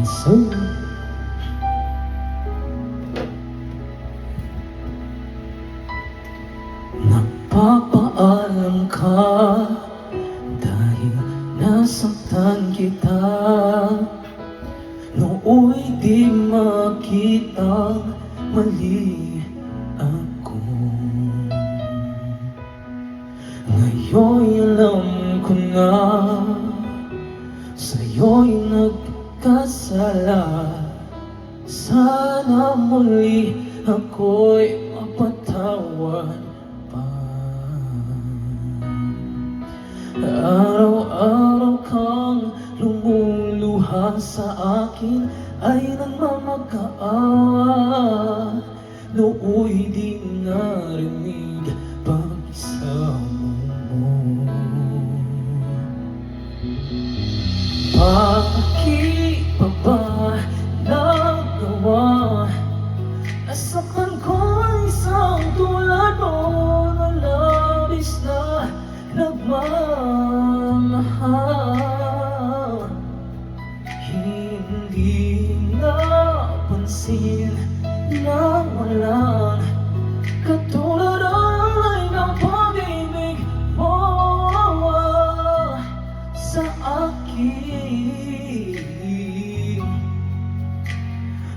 sa'yo. Nagpapaalam ka dahil nasaktan kita. Nooy di makitang mali ako. Ngayon'y alam ko na sa'yo'y nagkasala. Sana muli ako'y mapatawad pa. Araw-araw kang lumuluha sa akin ay nagmamakaawa. Nooy di narinig pag-isama mo. Bakit pa ba nagawa? Nasaktan ko ang isang tulad mo na labis na nagmamahal. Hindi napansin na walang katulad ay ng pag-ibig mo sa akin.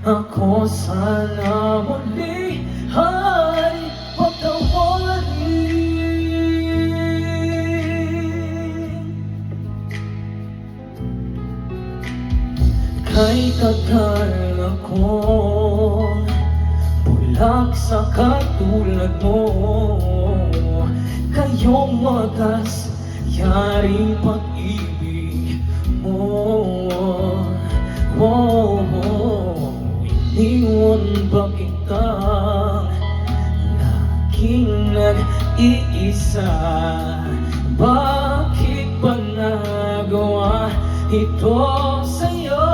Ako sana muli ay patawarin. Kay tagal akong bulag sa katulad mo. Kayong wagas yaring pag-ibig mo. Iniwan ba kita laging nag-iisa? Bakit ba nagawa ito sa'yo?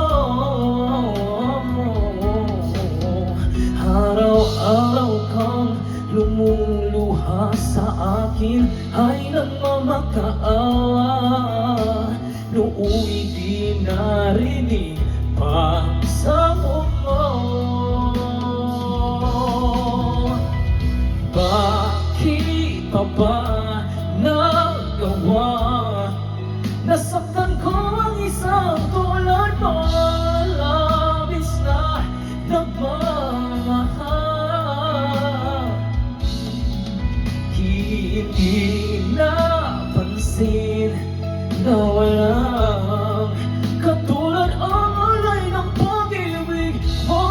Araw-araw kang lumuluha sa akin ay nagmamakaawa. Nooy di narinig pagsamo mo. Bakit pa ba nagawa? Nasaktan ko ang isang tulad mo. Labis na nagmamahal. Hindi napansin na walang katulad ang alay ng pag-ibig mo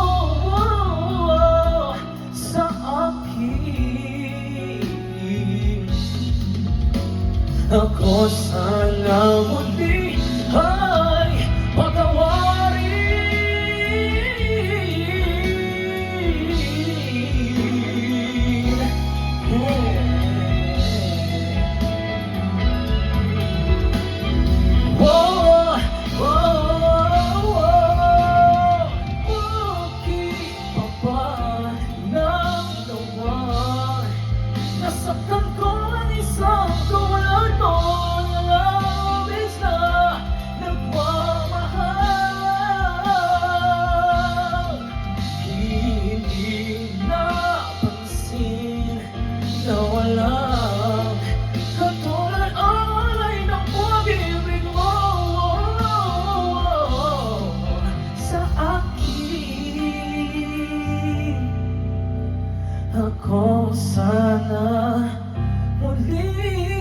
sa akin. Ako sana muli ay patawarin. Nasaktan ko ang isang tulad mo na labis na nagmamahal. Hindi napansin na walang katulad ang alay ng pag-ibig mo sa akin. Ako sana muli